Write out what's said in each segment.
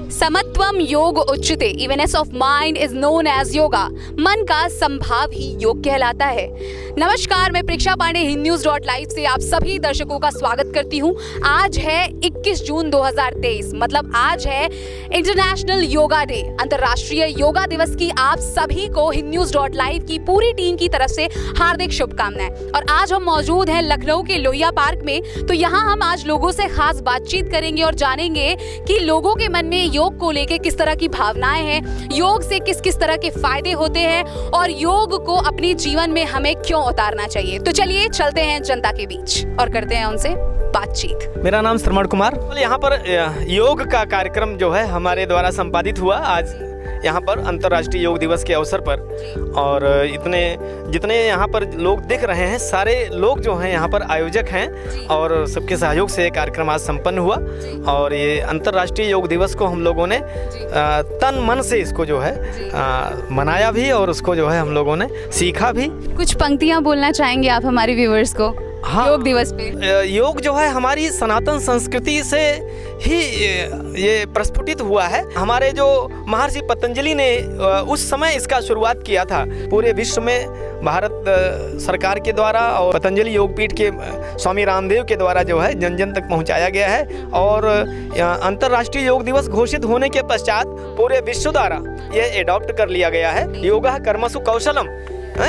समत्वम योग उच्यते, evenness of mind is known as yoga. मन का संभाव ही योग कहलाता है। नमस्कार, मैं प्रेक्षा पांडे हिंदन्यूज.लाइव से आप सभी दर्शकों का स्वागत करती हूं। आज है 21 जून 2023, मतलब आज है इंटरनेशनल योगा डे, अंतर्राष्ट्रीय योगा दिवस की आप सभी को हिंदन्यूज.लाइव की पूरी टीम की तरफ से हार्दिक शुभकामनाएं। और आज हम मौजूद हैं लखनऊ के लोहिया पार्क में, तो यहाँ हम आज लोगों से खास बातचीत करेंगे और जानेंगे कि लोगों के मन में योग को लेकर किस तरह की भावनाएं हैं, योग से किस किस तरह के फायदे होते हैं और योग को अपने जीवन में हमें क्यों उतारना चाहिए। तो चलिए चलते हैं जनता के बीच और करते हैं उनसे बातचीत। मेरा नाम श्रवण कुमार। यहाँ पर योग का कार्यक्रम जो है हमारे द्वारा संपादित हुआ आज यहाँ पर अंतर्राष्ट्रीय योग दिवस के अवसर पर, और जितने यहाँ पर लोग दिख रहे हैं सारे लोग जो हैं यहाँ पर आयोजक हैं और सबके सहयोग से ये कार्यक्रम आज संपन्न हुआ। और ये अंतर्राष्ट्रीय योग दिवस को हम लोगों ने तन मन से इसको जो है मनाया भी और उसको जो है हम लोगों ने सीखा भी। कुछ पंक्तियाँ बोलना चाहेंगे आप हमारे व्यूअर्स को? हाँ, योग दिवस पे योग जो है हमारी सनातन संस्कृति से ही ये प्रस्फुटित हुआ है। हमारे जो महर्षि पतंजलि ने उस समय इसका शुरुआत किया था। पूरे विश्व में भारत सरकार के द्वारा और पतंजलि योगपीठ के स्वामी रामदेव के द्वारा जो है जन जन तक पहुंचाया गया है। और अंतर्राष्ट्रीय योग दिवस घोषित होने के पश्चात पूरे विश्व द्वारा ये एडॉप्ट कर लिया गया है। योगा कर्मसु कौशलम,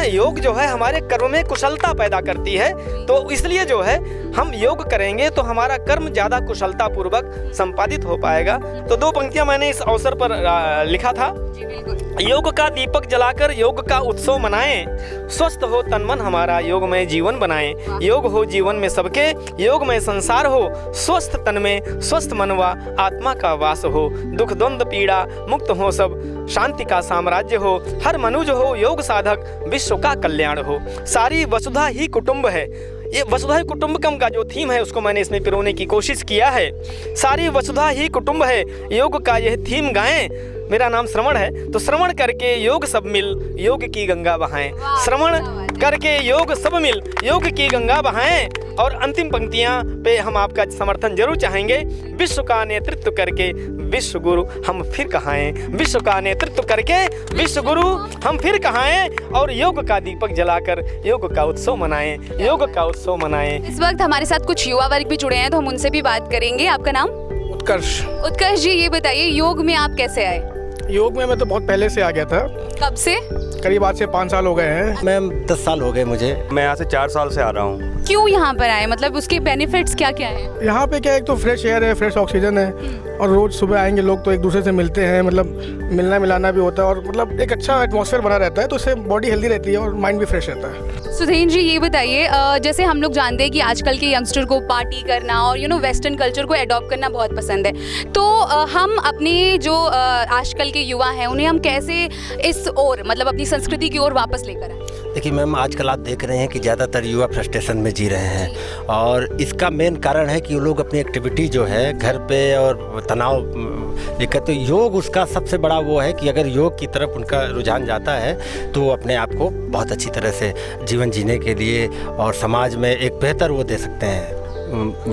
योग जो है हमारे कर्म में कुशलता पैदा करती है। तो इसलिए जो है हम योग करेंगे तो हमारा कर्म ज़्यादा कुशलता पूर्वक संपादित हो पाएगा। तो दो पंक्तियां मैंने इस अवसर पर लिखा था। योग का दीपक जलाकर योग का उत्सव मनाएं, स्वस्थ हो तन मन हमारा योगमय जीवन बनाएं। योग हो जीवन में सबके, योगमय संसार हो, स्वस्थ तन में स्वस्थ मन व आत्मा का वास हो। दुख द्वंद्व पीड़ा मुक्त हो सब, शांति का साम्राज्य हो। हर मनुज हो योग साधक, विश्व का कल्याण हो। सारी वसुधा ही कुटुंब है। ये वसुधा कुटुंबकम का जो थीम है उसको मैंने इसमें पिरोने की कोशिश किया है। सारी वसुधा ही कुटुंब है, योग का यह थीम गाएं। मेरा नाम श्रवण है, तो श्रवण करके योग सब मिल योग की गंगा बहाएं। श्रवण करके योग सब मिल योग की गंगा बहाएं। और अंतिम पंक्तियां पे हम आपका समर्थन जरूर चाहेंगे। विश्व का नेतृत्व करके विश्व गुरु हम फिर कहाएं। विश्व का नेतृत्व करके विश्व गुरु हम फिर कहाएं। और योग का दीपक जलाकर योग का उत्सव मनाएं, योग का उत्सव मनाएं। इस वक्त हमारे साथ कुछ युवा वर्ग भी जुड़े हैं, तो हम उनसे भी बात करेंगे। आपका नाम? उत्कर्ष जी, ये बताइए योग में आप कैसे आए? योग में मैं तो बहुत पहले से आ गया था। कब से? करीब आज से 5 साल हो गए हैं। मैम 10 साल हो गए मुझे। मैं यहाँ से 4 साल से आ रहा हूँ। क्यों यहाँ पर आए, मतलब उसके बेनिफिट्स क्या क्या हैं? यहाँ पे क्या, एक तो फ्रेश एयर है, फ्रेश ऑक्सीजन है, और रोज सुबह आएंगे लोग तो एक दूसरे से मिलते हैं, मतलब मिलना मिलाना भी होता है, और मतलब एक अच्छा एटमॉस्फेयर बना रहता है। तो इससे बॉडी हेल्दी रहती है और माइंड भी फ्रेश रहता है। सुधीन जी, ये बताइए, जैसे हम लोग जानते हैं कि आजकल के यंगस्टर को पार्टी करना और वेस्टर्न कल्चर को अडॉप्ट करना बहुत पसंद है, तो हम अपने जो आजकल के युवा हैं उन्हें हम कैसे इस ओर, मतलब अपनी संस्कृति की ओर वापस लेकर आए? देखिए मैम, आजकल आप देख रहे हैं कि ज़्यादातर युवा फ्रस्ट्रेशन में जी रहे हैं, और इसका मेन कारण है कि वो लोग अपनी एक्टिविटी जो है घर पे और तनाव लेकर, तो योग उसका सबसे बड़ा वो है कि अगर योग की तरफ उनका रुझान जाता है तो वो अपने आप को बहुत अच्छी तरह से जीवन जीने के लिए और समाज में एक बेहतर वो दे सकते हैं।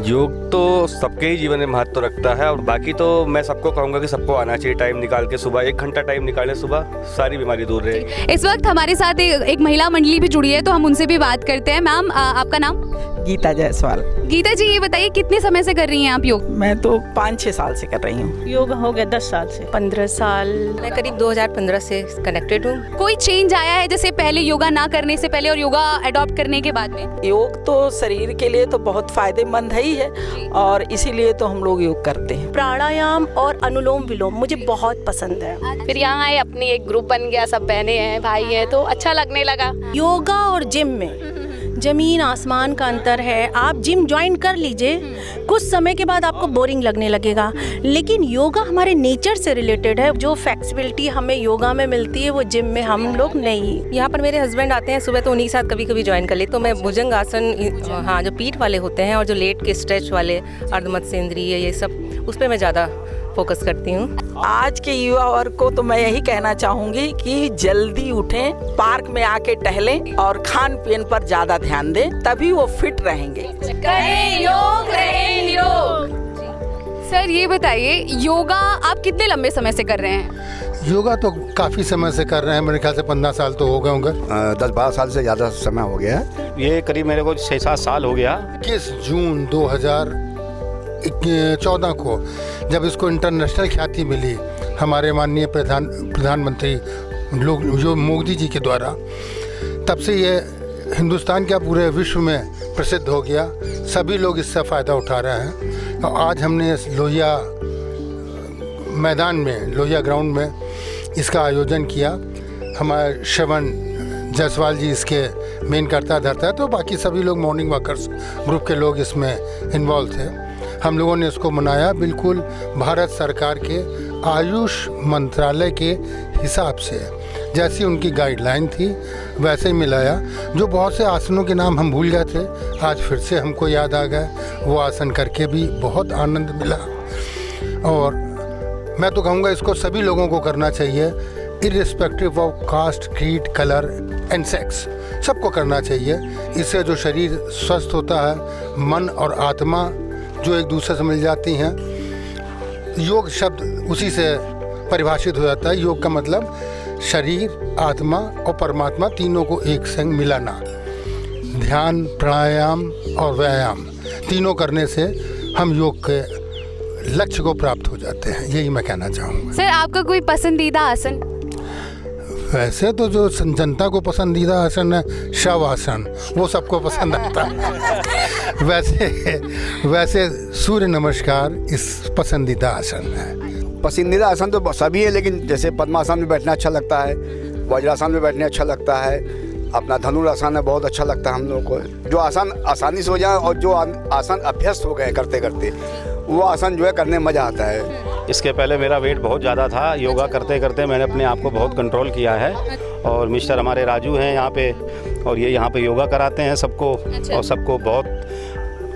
योग तो सबके ही जीवन में महत्व रखता है, और बाकी तो मैं सबको कहूँगा कि सबको आना चाहिए टाइम निकाल के। सुबह 1 घंटा टाइम निकाले सुबह, सारी बीमारी दूर रहेगी। इस वक्त हमारे साथ एक महिला मंडली भी जुड़ी है, तो हम उनसे भी बात करते हैं। मैम, आपका नाम? गीता जायसवाल। गीता जी, ये बताइए कितने समय से कर रही हैं आप योग? मैं तो 5-6 साल से कर रही हूँ। योग हो गया 10 साल से। 15 साल। मैं करीब 2015 से कनेक्टेड हूँ। कोई चेंज आया है जैसे पहले योगा ना करने से पहले और योगा अडॉप्ट करने के बाद में? योग तो शरीर के लिए तो बहुत फायदेमंद है ही है, और इसीलिए तो हम लोग योग करते हैं। प्राणायाम और अनुलोम विलोम मुझे बहुत पसंद है। फिर यहाँ आए, अपनी एक ग्रुप बन गया, सब बहनें हैं भाई हैं, तो अच्छा लगने लगा। योगा और जिम में जमीन आसमान का अंतर है। आप जिम ज्वाइन कर लीजिए, कुछ समय के बाद आपको बोरिंग लगने लगेगा, लेकिन योगा हमारे नेचर से रिलेटेड है। जो फ्लेक्सिबिलिटी हमें योगा में मिलती है वो जिम में हम लोग नहीं। यहाँ पर मेरे हस्बैंड आते हैं सुबह, तो उन्हीं के साथ कभी कभी ज्वाइन कर ले। तो मैं भुजंग आसन, हाँ, जो पीठ वाले होते हैं और जो लेट के स्ट्रेच वाले अर्धमत्स्य इंद्रिय, ये सब उस पर मैं ज़्यादा फोकस करती हूँ। आज के युवा वर्ग को तो मैं यही कहना चाहूँगी कि जल्दी उठें, पार्क में आके टहलें और खान पीन पर ज़्यादा ध्यान दें, तभी वो फिट रहेंगे। करें योग, रहें निरोग। सर ये बताइए, योगा आप कितने लंबे समय से कर रहे हैं? योगा तो काफ़ी समय से कर रहे हैं, मेरे ख्याल से 15 साल तो हो गए होंगे। 10-12 साल से ज़्यादा समय हो गया है। ये करीब मेरे को 6-7 साल हो गया। 21 जून 2014 को जब इसको इंटरनेशनल ख्याति मिली हमारे माननीय प्रधानमंत्री लोग जो मोदी जी के द्वारा, तब से ये हिंदुस्तान क्या पूरे विश्व में प्रसिद्ध हो गया। सभी लोग इससे फ़ायदा उठा रहे हैं। और आज हमने इस लोहिया मैदान में, लोहिया ग्राउंड में इसका आयोजन किया। हमारे श्रवण जायसवाल जी इसके मेन करता धरता है, तो बाकी सभी लोग मॉर्निंग वॉकर्स ग्रुप के लोग इसमें इन्वॉल्व थे। हम लोगों ने इसको मनाया बिल्कुल भारत सरकार के आयुष मंत्रालय के हिसाब से, जैसी उनकी गाइडलाइन थी वैसे ही मिलाया। जो बहुत से आसनों के नाम हम भूल गए थे, आज फिर से हमको याद आ गए। वो आसन करके भी बहुत आनंद मिला। और मैं तो कहूँगा इसको सभी लोगों को करना चाहिए, irrespective of caste, creed, colour and sex, सबको करना चाहिए। इससे जो शरीर स्वस्थ होता है, मन और आत्मा जो एक दूसरे से मिल जाती हैं। योग शब्द उसी से परिभाषित हो जाता है। योग का मतलब शरीर, आत्मा और परमात्मा तीनों को एक संग मिलाना। ध्यान, प्राणायाम और व्यायाम तीनों करने से हम योग के लक्ष्य को प्राप्त हो जाते हैं। यही मैं कहना चाहूँगा। सर आपका कोई पसंदीदा आसन? वैसे तो जो जनता को पसंदीदा आसन है शव आसन, वो सबको पसंद आता है। वैसे सूर्य नमस्कार इस पसंदीदा आसन है। पसंदीदा आसन तो सभी है, लेकिन जैसे पद्मासन में बैठना अच्छा लगता है, वज्रासन में बैठने अच्छा लगता है, अपना धनुरासन है बहुत अच्छा लगता है हम लोग को। जो आसन आसानी से हो जाए और जो आसन अभ्यस्त हो गए करते करते, वो आसन जो है करने में मज़ा आता है। इसके पहले मेरा वेट बहुत ज़्यादा था। योगा करते करते मैंने अपने आप को बहुत कंट्रोल किया है। और मिस्टर हमारे राजू हैं यहाँ पे, और ये यहाँ पे योगा कराते हैं सबको। और सबको बहुत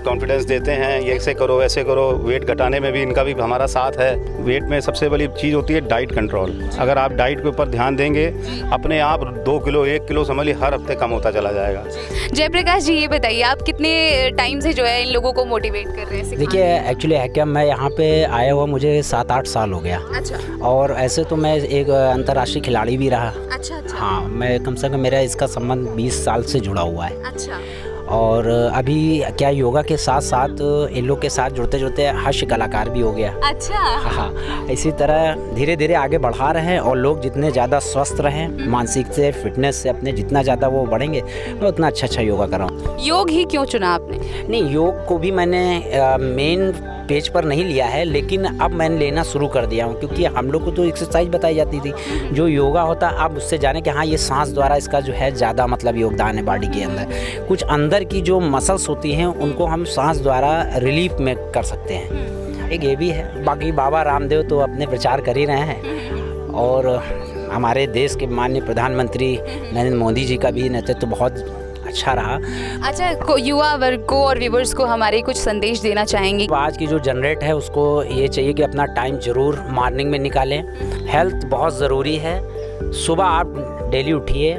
कॉन्फिडेंस देते हैं, ये ऐसे करो वैसे करो। वेट घटाने में भी इनका भी हमारा साथ है। वेट में सबसे बड़ी चीज़ होती है डाइट कंट्रोल। अगर आप डाइट के ऊपर ध्यान देंगे, अपने आप 2 किलो 1 किलो समझ ली हर हफ्ते कम होता चला जाएगा। जयप्रकाश जी ये बताइए, आप कितने टाइम से जो है इन लोगों को मोटिवेट कर रहे हैं? देखिए एक्चुअली है क्या, मैं यहाँ पे आया हुआ मुझे 7-8 साल हो गया। अच्छा। और ऐसे तो मैं एक अंतर्राष्ट्रीय खिलाड़ी भी रहा। अच्छा। हाँ, मैं कम से कम मेरा इसका संबंध 20 साल से जुड़ा हुआ है। अच्छा। और अभी क्या योगा के साथ साथ इन लोग के साथ जुड़ते जुड़ते हास्य कलाकार भी हो गया। अच्छा। हाँ, इसी तरह धीरे धीरे आगे बढ़ा रहे हैं। और लोग जितने ज़्यादा स्वस्थ रहें, मानसिक से, फिटनेस से अपने जितना ज़्यादा वो बढ़ेंगे, मैं उतना अच्छा योगा कर रहा हूँ। योग ही क्यों चुना आपने? नहीं, योग को भी मैंने मेन पेज पर नहीं लिया है, लेकिन अब मैंने लेना शुरू कर दिया हूँ। क्योंकि हम लोग को तो एक्सरसाइज बताई जाती थी, जो योगा होता है अब उससे जाने कि हाँ ये सांस द्वारा इसका जो है ज़्यादा मतलब योगदान है बॉडी के अंदर। कुछ अंदर की जो मसल्स होती हैं उनको हम सांस द्वारा रिलीफ में कर सकते हैं। एक ये भी है। बाकी बाबा रामदेव तो अपने प्रचार कर ही रहे हैं। और हमारे देश के माननीय प्रधानमंत्री नरेंद्र मोदी जी का भी नेतृत्व बहुत अच्छा रहा। अच्छा, युवा वर्ग को और व्यूवर्स को हमारे कुछ संदेश देना चाहेंगे? आज की जो जनरेट है उसको ये चाहिए कि अपना टाइम जरूर मॉर्निंग में निकालें। हेल्थ बहुत ज़रूरी है। सुबह आप डेली उठिए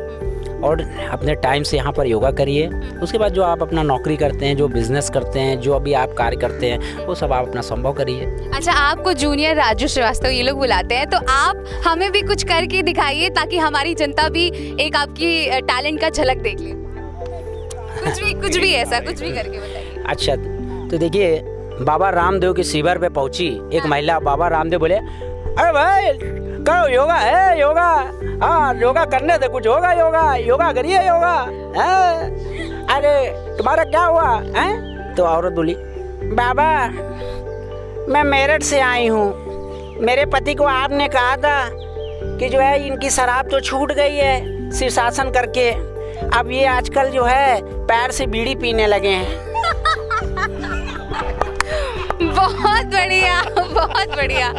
और अपने टाइम से यहाँ पर योगा करिए। उसके बाद जो आप अपना नौकरी करते हैं, जो बिजनेस करते हैं, जो अभी आप कार्य करते हैं, वो सब आप अपना संभव करिए। अच्छा, आपको जूनियर राजू श्रीवास्तव ये लोग बुलाते हैं, तो आप हमें भी कुछ करके दिखाइए ताकि हमारी जनता भी एक आपकी टैलेंट का झलक देख ले। कुछ भी ऐसा कुछ भी करके बताइए। अच्छा, तो देखिए, बाबा रामदेव के शिविर पे पहुंची एक महिला। बाबा रामदेव बोले, अरे भाई करो योगा है, योगा। हाँ, योगा करने से कुछ होगा, योगा करिए, योगा है। अरे तुम्हारा क्या हुआ है? तो औरत बोली, बाबा मैं मेरठ से आई हूँ। मेरे पति को आपने कहा था कि जो है इनकी शराब तो छूट गई है शीर्षासन करके। अब ये आजकल जो है पैर से बीड़ी पीने लगे हैं। बहुत बढ़िया, बहुत बढ़िया।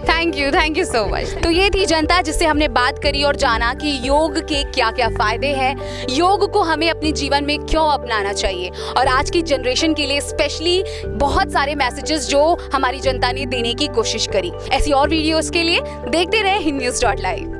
Thank you so much. तो ये थी जनता जिससे हमने बात करी और जाना कि योग के क्या क्या फायदे हैं, योग को हमें अपने जीवन में क्यों अपनाना चाहिए। और आज की जनरेशन के लिए स्पेशली बहुत सारे मैसेजेस जो हमारी जनता ने देने की कोशिश करी। ऐसी और वीडियोस के लिए देखते रहे हिंद न्यूज़.live।